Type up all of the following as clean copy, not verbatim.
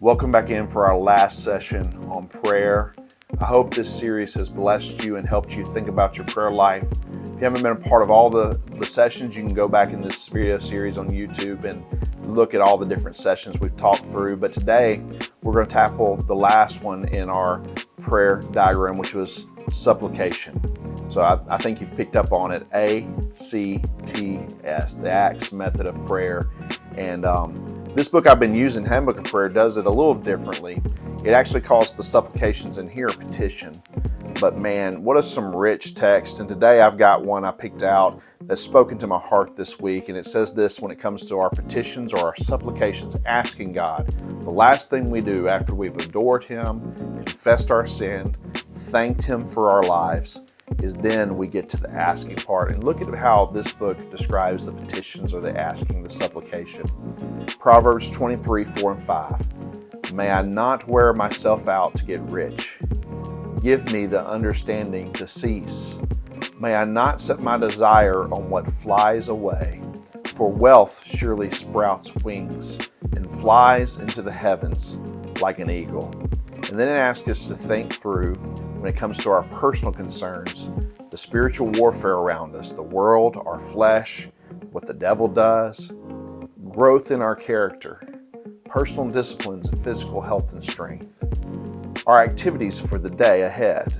Welcome back in for our last session on prayer. I hope this series has blessed you and helped you think about your prayer life. If you haven't been a part of all the sessions, you can go back in this video series on YouTube and look at all the different sessions we've talked through. But today, we're going to tackle the last one in our prayer diagram, which was supplication. So I think you've picked up on it, ACTS, the ACTS method of prayer. And this book I've been using, Handbook of Prayer, does it a little differently. It actually calls the supplications in here a petition. But man, what is some rich text. And today I've got one I picked out that's spoken to my heart this week. And it says this when it comes to our petitions or our supplications, asking God. The last thing we do after we've adored Him, confessed our sin, thanked Him for our lives, is then we get to the asking part. And look at how this book describes the petitions or the asking, the supplication. Proverbs 23, 4 and 5. May I not wear myself out to get rich. Give me the understanding to cease. May I not set my desire on what flies away. For wealth surely sprouts wings and flies into the heavens like an eagle. And then it asks us to think through, when it comes to our personal concerns, the spiritual warfare around us, the world, our flesh, what the devil does, growth in our character, personal disciplines and physical health and strength, our activities for the day ahead,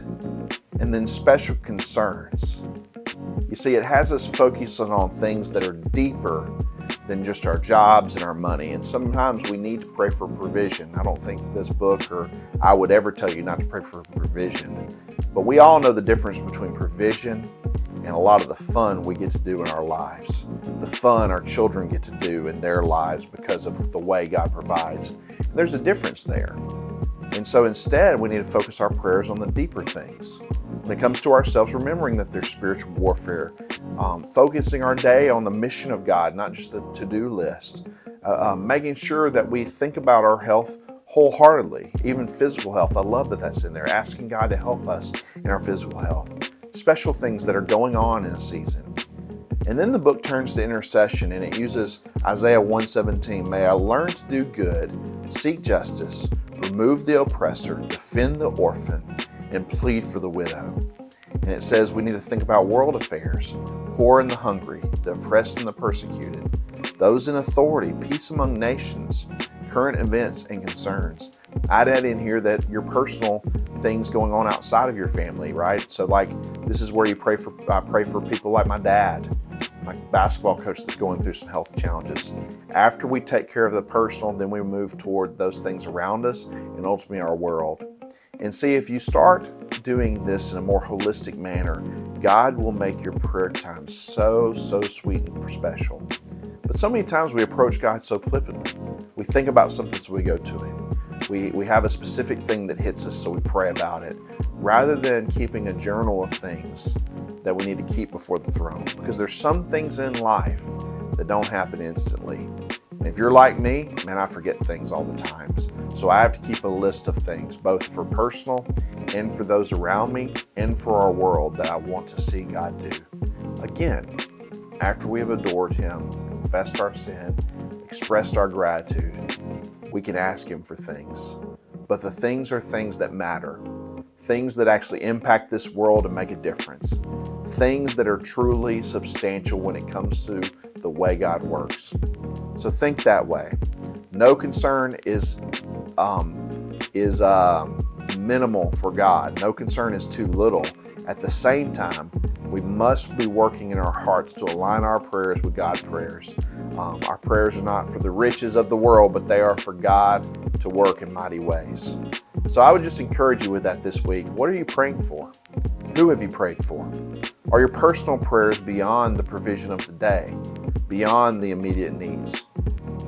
and then special concerns. You see, it has us focusing on things that are deeper than just our jobs and our money. And sometimes we need to pray for provision. I don't think this book or I would ever tell you not to pray for provision. But we all know the difference between provision and a lot of the fun we get to do in our lives. The fun our children get to do in their lives because of the way God provides. And there's a difference there. And so instead, we need to focus our prayers on the deeper things. When it comes to ourselves, remembering that there's spiritual warfare, focusing our day on the mission of God, not just the to-do list, making sure that we think about our health wholeheartedly, even physical health. I love that that's in there, asking God to help us in our physical health, special things that are going on in a season. And then the book turns to intercession, and it uses Isaiah 1:17. May I learn to do good, seek justice, remove the oppressor, defend the orphan, and plead for the widow. And it says we need to think about world affairs, poor and the hungry, the oppressed and the persecuted, those in authority, peace among nations, current events and concerns. I'd add in here that your personal things going on outside of your family, right? So like this is where you pray for. I pray for people like my dad, my basketball coach that's going through some health challenges. After we take care of the personal, then we move toward those things around us and ultimately our world. And see, if you start doing this in a more holistic manner, God will make your prayer time so sweet and special. But so many times we approach God so flippantly. We think about something, so we go to Him. We have a specific thing that hits us, so we pray about it, rather than keeping a journal of things that we need to keep before the throne. Because there's some things in life that don't happen instantly. And if you're like me, man, I forget things all the time. So I have to keep a list of things, both for personal and for those around me and for our world, that I want to see God do. Again, after we have adored Him, confessed our sin, expressed our gratitude, we can ask Him for things. But the things are things that matter, things that actually impact this world and make a difference, things that are truly substantial when it comes to the way God works. So think that way. No concern is minimal for God. No concern is too little. At the same time, we must be working in our hearts to align our prayers with God's prayers. Our prayers are not for the riches of the world, but they are for God to work in mighty ways. So I would just encourage you with that this week. What are you praying for? Who have you prayed for? Are your personal prayers beyond the provision of the day, beyond the immediate needs?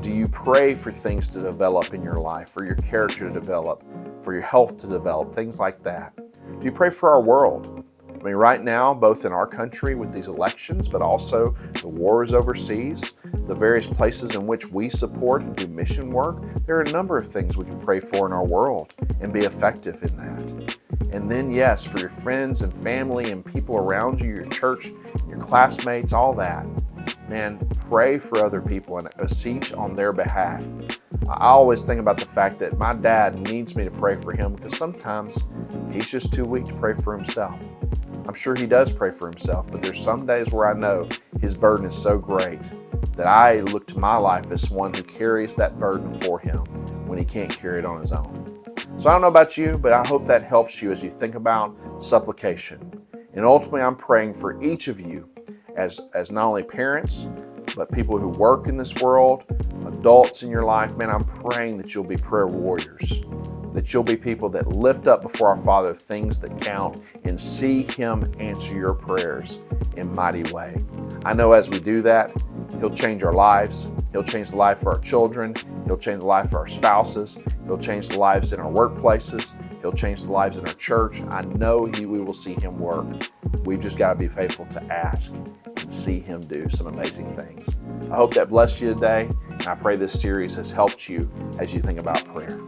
Do you pray for things to develop in your life, for your character to develop, for your health to develop, things like that? Do you pray for our world? I mean, right now, both in our country with these elections, but also the wars overseas, the various places in which we support and do mission work, there are a number of things we can pray for in our world and be effective in that. And then, yes, for your friends and family and people around you, your church, your classmates, all that. Man, pray for other people and beseech on their behalf. I always think about the fact that my dad needs me to pray for him because sometimes he's just too weak to pray for himself. I'm sure he does pray for himself, but there's some days where I know his burden is so great that I look to my life as one who carries that burden for him when he can't carry it on his own. So I don't know about you, but I hope that helps you as you think about supplication. And ultimately, I'm praying for each of you as not only parents, but people who work in this world, adults in your life. Man, I'm praying that you'll be prayer warriors, that you'll be people that lift up before our Father things that count and see Him answer your prayers in a mighty way. I know as we do that, He'll change our lives. He'll change the life for our children. He'll change the life for our spouses. He'll change the lives in our workplaces. He'll change the lives in our church. I know we will see Him work. We've just got to be faithful to ask and see Him do some amazing things. I hope that blessed you today, and I pray this series has helped you as you think about prayer.